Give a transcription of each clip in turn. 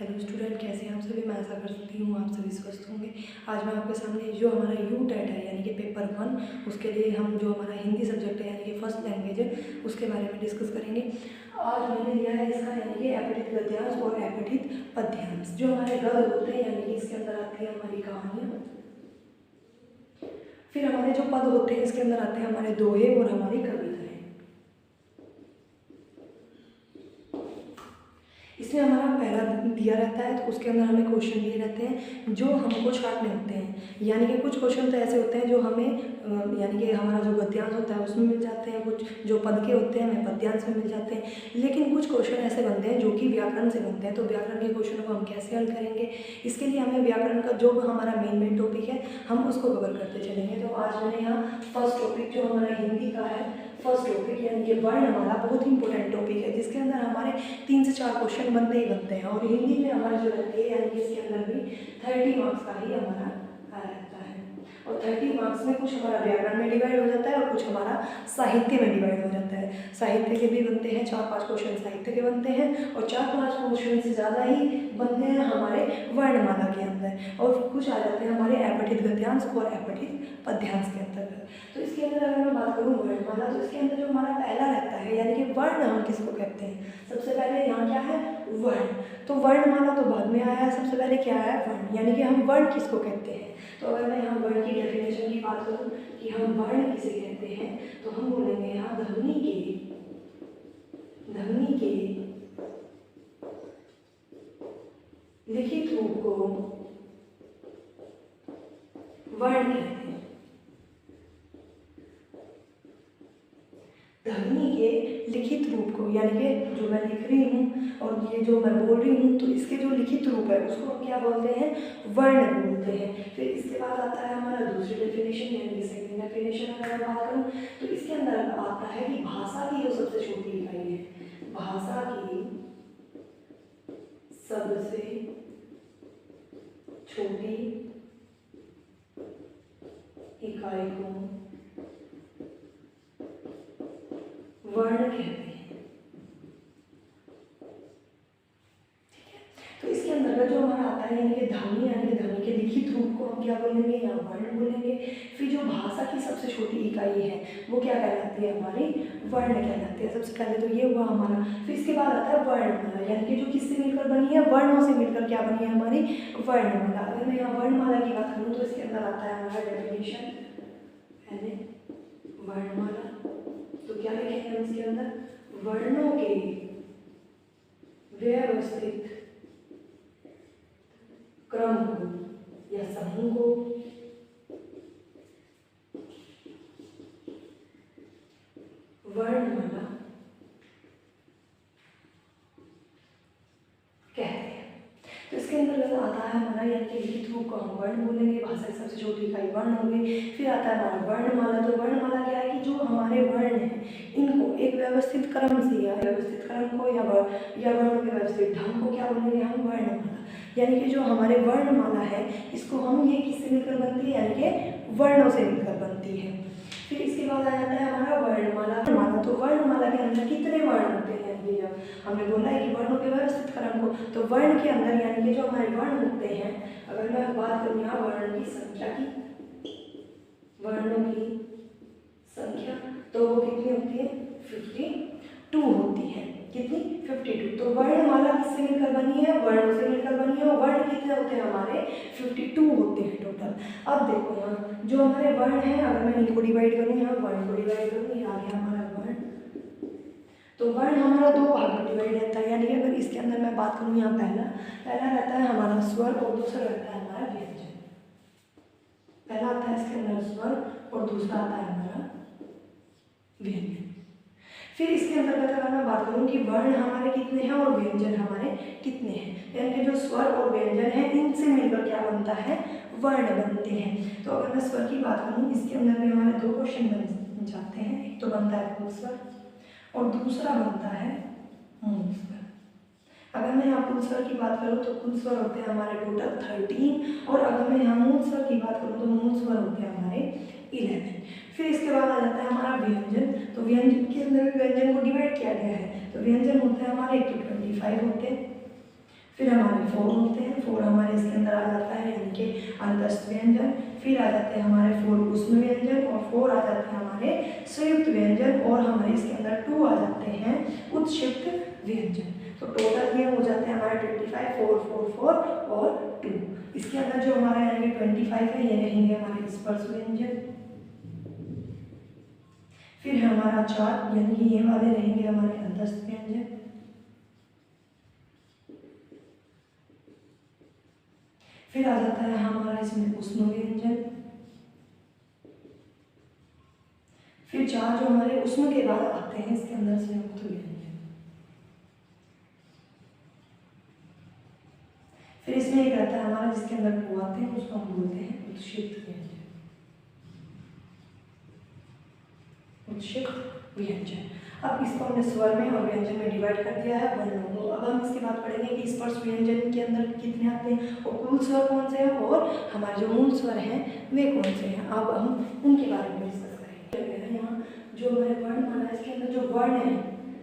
Hello student, कैसे हैं आप सभी। मैं आशा करती हूँ आप सभी स्वस्थ होंगे। आज मैं आपके सामने जो हमारा यू टेट है यानी कि पेपर 1, उसके लिए हम जो हमारा हिंदी सब्जेक्ट है यानी कि फर्स्ट लैंग्वेज है उसके बारे में डिस्कस करेंगे। आज मैंने लिया है इसका यानी कि अपठित गद्यांश और अपठित पद्यांश। जो हमारे गद्य होते हैं यानी कि इसके अंदर आती है हमारी कहानियाँ, फिर हमारे जो पद होते हैं इसके अंदर आते हैं हमारे दोहे और हमारी कविताएँ। इसमें हमारा पहला दिया रहता है तो उसके अंदर हमें क्वेश्चन दिए रहते हैं जो हमको छांटने होते हैं। यानी कि कुछ क्वेश्चन तो ऐसे होते हैं जो हमें यानी कि हमारा जो गद्यांश होता है उसमें मिल जाते हैं, कुछ जो पद के होते हैं हमें पद्यांश में मिल जाते हैं। लेकिन कुछ क्वेश्चन ऐसे बनते हैं जो कि व्याकरण से बनते हैं। तो व्याकरण के क्वेश्चन को हम कैसे हल करेंगे, इसके लिए हमें व्याकरण का जो हमारा मेन टॉपिक है हम उसको कवर करते चलेंगे। तो आज मैंने यहाँ फर्स्ट टॉपिक जो हमारा हिंदी का है, फर्स्ट टॉपिक यानी कि वर्णमाला, बहुत ही इंपॉर्टेंट टॉपिक है जिसके अंदर हमारे 3 से 4 क्वेश्चन बनते ही बनते हैं। और हिंदी में हमारे जो रहते हैं यानी कि इसके अंदर भी 30 मार्क्स का ही हमारा रहता है। और 30 मार्क्स में कुछ हमारा व्याकरण में डिवाइड हो जाता है और कुछ हमारा साहित्य में डिवाइड हो जाता है। साहित्य के भी बनते हैं 4-5 क्वेश्चन साहित्य के बनते हैं और 4-5 क्वेश्चन से ज़्यादा ही बनते हैं हमारे वर्णमाला के अंदर। और कुछ आ जाते हैं हमारे अपठित गद्यांश और अपठित पद्यांश के अंतर्गत। तो इसके अंदर अगर मैं बात करूँ वर्णमाला, तो इसके अंदर जो हमारा पहला रहता है यानी कि वर्ण हम किसको कहते हैं। सबसे पहले यहाँ क्या है, वर्ण। तो वर्णमाला तो बाद में आया है, सबसे पहले क्या है, वर्ण। यानी कि हम वर्ण किसको कहते हैं। तो अगर मैं यहाँ वर्ण की डेफिनेशन की बात करूँ कि हम वर्ण किसे कहते हैं तो हम बोलेंगे यहाँ ध्वनि के लिखित रूप को वर्ण कहते हैं। ध्वनि के लिखित रूप को यानी कि जो मैं लिख रही हूँ और ये जो मैं बोल रही हूँ तो इसके जो लिखित रूप है उसको हम क्या बोलते हैं, वर्ण बोलते हैं। फिर इसके बाद आता है हमारा दूसरी डेफिनेशन यानी कि सेकंड डेफिनेशन। अगर मैं बात करूँ तो इसके अंदर आता है कि भाषा की जो सबसे छोटी इकाई है, भाषा की सबसे छोटी इकाई को वर्ण कहते हैं। ठीक है, तो इसके अंदर जो हमारा आता है यानी कि ध्वनि, यानी कि ध्वनि के लिखित रूप को हम क्या बोलेंगे, या वर्ण बोलेंगे। फिर जो भाषा की सबसे छोटी इकाई है वो क्या कहलाती है, हमारी वर्ण कहलाती है। सबसे पहले तो ये हुआ हमारा। फिर इसके बाद आता है वर्णमाला, यानी कि जो किससे मिलकर बनी है, वर्णों से मिलकर क्या बनी है, हमारी वर्णमाला। अगर मैं यहाँ वर्णमाला की बात करूँ तो इसके अंदर आता है हमारा डेफिनेशन यानी वर्णमाला। तो क्या लिखेंगे हम इसके अंदर, वर्णों के व्यवस्थित क्रम को या समूह को वर्णमाला कहते हैं। तो इसके अंदर आता है हमारा यानी कि लिखित रूप को हम वर्ण बोलेंगे, भाषा की सबसे छोटी इकाई वर्ण होगी। फिर आता है हमारा वर्णमाला। तो वर्णमाला क्या है कि जो हमारे वर्ण हैं इनको एक व्यवस्थित क्रम से या व्यवस्थित क्रम को या वर्ण के व्यवस्थित ढंग को क्या बोलेंगे हम, वर्णमाला। यानी कि जो हमारे वर्णमाला है इसको हम ये किससे मिलकर बनती है, यानी कि वर्णों से मिलकर बनती है। फिर इसके बाद आ जाता है हमारा वर्णमाला। तो वर्णमाला के अंदर कितने वर्ण होते हैं, ये हमने बोला है कि वर्णों के व्यवस्थित क्रम को। तो वर्ण के अंदर यानी कि जो हमारे वर्ण होते हैं, अगर मैं बात करूँ यहाँ वर्णों की संख्या की, वर्णों की संख्या तो वो कितनी होती है, 52 होती है। कितनी, 52। तो वर्णमाला किससे मिलकर बनी है, वर्णों से मिलकर बनी है। और वर्ण कितने होते हैं हमारे, 52 होते हैं टोटल। अब देखो यहाँ जो हमारे वर्ण हैं, अगर मैं इनको डिवाइड करूँ, यहाँ वर्ण को डिवाइड करूँ, ये आ गया हमारा वर्ण। तो वर्ण हमारा 2 भाग में डिवाइड रहता है। यानी कि अगर इसके अंदर मैं बात करूँ, यहाँ पहला रहता है हमारा स्वर और दूसरा रहता है हमारा व्यंजन। पहला आता है इसके अंदर स्वर और दूसरा आता है हमारा व्यंजन। फिर इसके अंतर्गत अगर मैं बात करूँ कि वर्ण हमारे कितने हैं और व्यंजन हमारे कितने हैं, यानी कि जो स्वर और व्यंजन है इनसे मिलकर क्या बनता है, वर्ण बनते हैं। तो अगर मैं स्वर की बात करूँ, इसके अंदर में हमारे 2 क्वेश्चन बन जाते हैं। एक तो बनता है पुल्ल स्वर और दूसरा बनता है मूल स्वर। अगर मैं यहाँ पुल्ल स्वर की बात करूँ तो पुल्ल स्वर होते हैं हमारे टोटल 13, और अगर मैं यहाँ मूल स्वर की बात करूँ तो मूल स्वर होते हैं हमारे 11। फिर इसके बाद आ जाता है हमारा व्यंजन। तो व्यंजन के अंदर भी व्यंजन को डिवाइड किया गया है। तो व्यंजन होते हैं हमारे 1 तो 25 होते हैं। फिर हमारे 4 होते हैं, 4 हमारे इसके अंदर आ जाता है यानी कि अंतस्थ व्यंजन। फिर आ जाते हैं हमारे 4 ऊष्म व्यंजन और 4 आ जाते हैं हमारे संयुक्त व्यंजन और हमारे इसके अंदर 2 आ जाते हैं उत्क्षिप्त व्यंजन। तो टोटल ये हो जाते हैं हमारे 25, 4, 4, 4 और 2। इसके अंदर जो हमारा यानी 25 है ये रहेंगे हमारे स्पर्श व्यंजन। फिर हमारा 4 यानी कि ये वाले रहेंगे हमारे अंतस्थ व्यंजन। फिर आ जाता है हमारा इसमें ऊष्म व्यंजन। फिर 4 जो हमारे ऊष्म के बाद आते हैं इसके अंदर संयुक्त व्यंजन। फिर इसमें एक रहता है हमारा जिसके अंदर 2 आते हैं उसको हम बोलते हैं उत्क्षिप्त व्यंजन। उत्क्षिप्त व्यंजन। अब इसको हमने स्वर में और व्यंजन में डिवाइड कर दिया है वर्णों को। अब हम इसके बाद पढ़ेंगे कि स्पर्श व्यंजन के अंदर कितने आते हैं और कुल स्वर कौन से हैं और हमारे जो मूल स्वर हैं वे कौन से हैं। अब हम उनके बारे में डिस्कस करेंगे। यहाँ जो हमारे वर्णमाला है इसके अंदर जो वर्ण है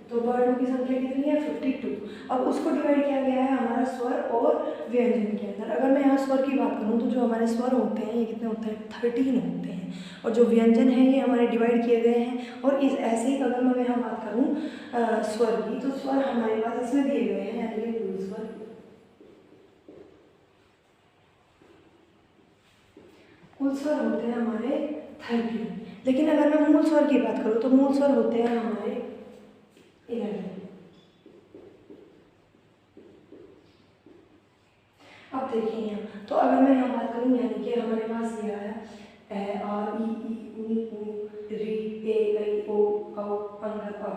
तो वर्णों की संख्या कितनी है 52। अब उसको डिवाइड किया गया है हमारा स्वर और व्यंजन के अंदर। अगर मैं यहाँ स्वर की बात करूँ तो जो हमारे स्वर होते हैं ये कितने होते हैं 13 होते हैं और जो व्यंजन है ये हमारे डिवाइड किए गए हैं। और इस ऐसे ही अगर मैं यहाँ बात करूँ स्वर की तो स्वर हमारे पास इसमें दिए गए हैं यानी कि मूल स्वर। कुल स्वर होते हैं हमारे 13, लेकिन अगर मैं मूल स्वर की बात करूँ तो मूल स्वर होते हैं हमारे 11। अब देखिए यहाँ तो अगर मैं यहाँ बात करूँ यानी कि हमारे पास ये आया ए आ ई ई उ री ए ऐ ओ औ अंग अ।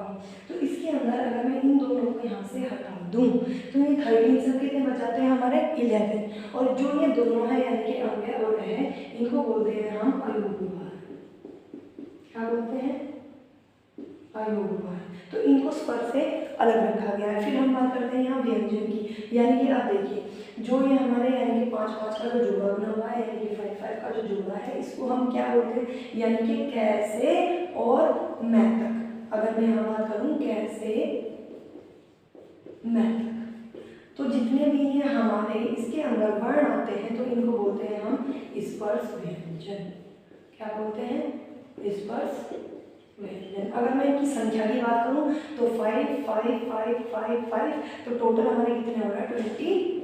तो इसके अंदर अगर मैं इन दोनों को यहाँ से हटा दूँ तो ये 13 सब कितने बच जाते हैं हमारे 11। और जो ये दोनों है यानी कि अंग और है इनको बोलते हैं हम अयोगवार। क्या बोलते हैं अयोगवार। तो इनको स्वर से अलग रखा गया है। फिर हम बात करते हैं यहाँ व्यंजन की यानी कि आप देखिए जो ये हमारे यानी कि 5-5 का जो जोड़ा बना हुआ है यानी कि 5-5 का जो जोड़ा है इसको हम क्या बोलते हैं यानी कि कैसे और मैं तक। अगर मैं यहाँ बात करूँ कैसे मैं तक तो जितने भी ये हमारे इसके अंदर वर्ण आते हैं तो इनको बोलते हैं हम स्पर्श व्यंजन। क्या बोलते हैं स्पर्श व्यंजन। अगर मैं इनकी संख्या की बात करूं तो 5, 5, 5, 5, 5 तो टोटल हमारे कितने हो रहा है 25।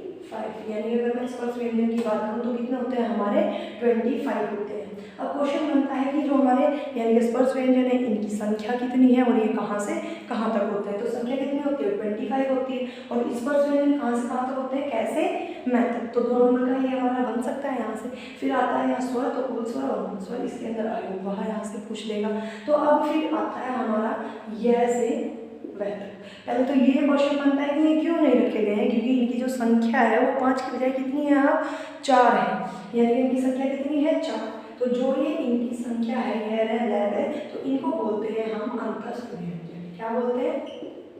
यानी अगर मैं स्पर्श व्यंजन की बात करूं तो कितने होते हैं हमारे 25 होते हैं। अब क्वेश्चन बनता है कि जो हमारे यानी कि स्पर्श व्यंजन है इनकी संख्या कितनी है और ये कहाँ से कहाँ तक होते हैं। तो संख्या कितनी होती है 25 होती है और स्पर्श व्यंजन कहाँ से कहाँ तक होते हैं कैसे मैं तक। तो दो नंबर का ये हमारा बन सकता है यहाँ से। फिर आता है यहाँ स्वर तो कुल स्वर और मूल स्वर इसके अंदर अयोगवार यहाँ से पूछ लेगा। तो अब फिर आता है हमारा यह से वह तक। पहले तो ये क्वेश्चन बनता है कि ये क्यों नहीं रखे गए हैं क्योंकि इनकी जो संख्या है वो 5 की बजाय कितनी है यहाँ 4 है यानी कि इनकी संख्या कितनी है 4। तो जो ये इनकी संख्या है यह 11 तो इनको बोलते हैं हम अंतस्थ व्यंजन। क्या बोलते हैं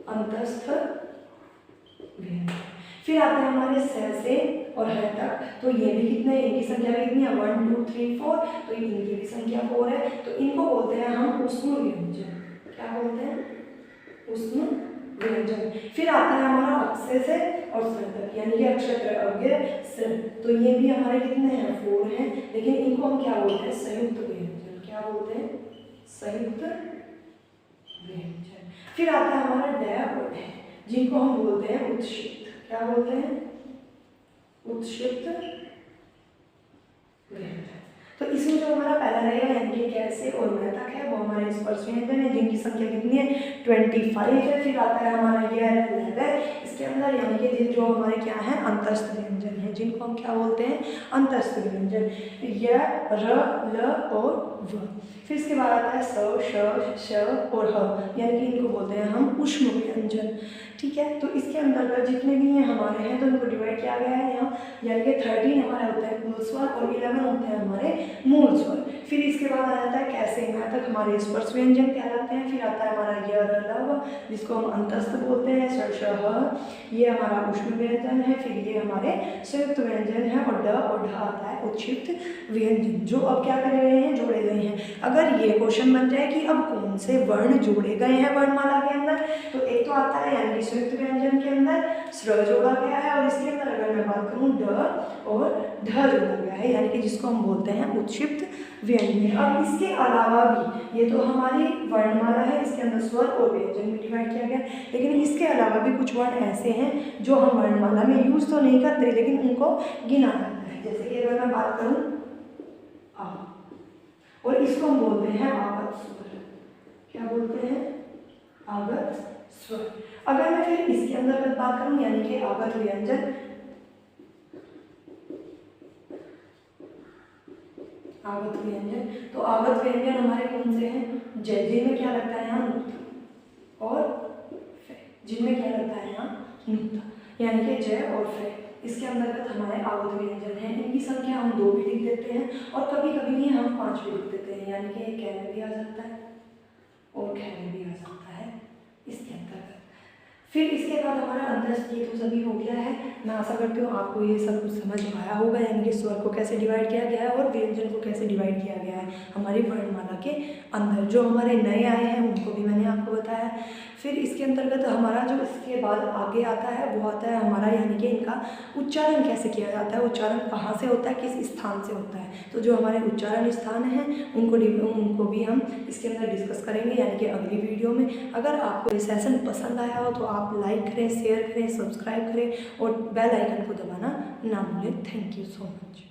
अंतस्थ व्यंजन। फिर आते हैं हमारे स से और ह तक। तो ये भी कितने इनकी संख्या भी कितनी है 1, 2, 3, 4 तो इनकी भी संख्या 4 है तो इनको बोलते हैं हम ऊष्म व्यंजन। क्या बोलते हैं ऊष्म व्यंजन। फिर आता है हमारा अक्ष से और स्वर तक यानी कि अक्षर अज्ञ स्वर। तो ये भी हमारे कितने हैं 4 हैं लेकिन इनको हम क्या बोलते हैं संयुक्त व्यंजन। क्या बोलते हैं संयुक्त व्यंजन। फिर आता है हमारा ड और ढ जिनको हम बोलते हैं उत्क्षिप्त। क्या बोलते हैं उत्क्षिप्त व्यंजन। तो इसमें जो हमारा पहला रहेगा यानी कि कैसे और मैं तक है वो हमारे स्पर्श व्यंजन है जिनकी संख्या कितनी है 25 है। फिर आता है हमारा यह 11 इसके अंदर यानी कि जो हमारे क्या है अंतस्थ व्यंजन है जिनको हम क्या बोलते हैं अंतस्थ व्यंजन। य र ल और व। फिर इसके बाद आता है स श श और ह यानी कि इनको बोलते हैं हम ऊष्म व्यंजन। ठीक है तो इसके अंदर जितने भी हैं हमारे हैं तो इनको डिवाइड किया गया है यहाँ यानी कि 13 हमारे होते हैं कुल स्वर और 11 होते हैं हमारे मूल स्वर। फिर इसके बाद आ जाता है कैसे मैं तक हमारे स्पर्श व्यंजन कहलाते हैं। फिर आता है हमारा य र ल जिसको हम अंतस्थ बोलते हैं। श श ह ये हमारा ऊष्म व्यंजन है। फिर ये हमारे संयुक्त व्यंजन है और ढ आता है उत्क्षिप्त व्यंजन जो अब क्या करे गए हैं जोड़े गए हैं। अगर ये क्वेश्चन बन जाए कि अब कौन से वर्ण जोड़े गए हैं वर्णमाला के अंदर तो एक तो आता है यानी कि संयुक्त व्यंजन के अंदर अंदर स्र जोड़ा गया है और इसके अंदर अगर मैं बात करूँ ड और ढ जोड़ा गया है, यानी कि जिसको हम बोलते हैं उत्क्षिप्त व्यंजन। अब इसके अलावा भी, ये तो हमारी वर्णमाला है, इसके अंदर स्वर और व्यंजन में डिवाइड किया गया, लेकिन इसके अलावा भी कुछ वर्ण ऐसे हैं जो हम वर्णमाला में यूज़ तो नहीं करते लेकिन उनको गिना जाता है। जैसे कि अगर मैं बात करूँ आ, और इसको हम बोलते हैं आगत स्वर। क्या बोलते हैं? आगत स्वर। अगर मैं फिर इसके अंदर बात करूं यानी कि आगत व्यंजन, आगत व्यंजन, तो आगत व्यंजन हमारे कौन से हैं? जय, जिनमें क्या लगता है यहाँ नुक्ता, और जिनमें क्या लगता है यहाँ नुक्ता, यानी कि जय और फे, इसके अंतर्गत हमारे आगत व्यंजन हैं। इनकी संख्या हम 2 भी लिख देते हैं और कभी कभी ये हम 5 भी लिख देते हैं, यानी कि कै में भी आ जाता है और खे में भी आ जाता है इसके अंतर्गत। फिर इसके बाद हमारा अंतस्थ ये तो सभी हो गया है। मैं आशा करती हूँ आपको ये सब कुछ समझ में आया होगा, यानी कि स्वर को कैसे डिवाइड किया गया है और व्यंजन को कैसे डिवाइड किया गया है हमारी वर्णमाला के अंदर। जो हमारे नए आए हैं उनको भी मैंने आपको बताया। फिर इसके अंतर्गत हमारा जो इसके बाद आगे आता है वो आता है हमारा, यानी कि इनका उच्चारण कैसे किया जाता है, उच्चारण कहाँ से होता है, किस स्थान से होता है। तो जो हमारे उच्चारण स्थान हैं उनको भी हम इसके अंदर डिस्कस करेंगे, यानी कि अगली वीडियो में। अगर आपको ये सेशन पसंद आया हो तो आप लाइक करें, शेयर करें, सब्सक्राइब करें और बेल आइकन को दबाना ना भूलें। Thank you so much.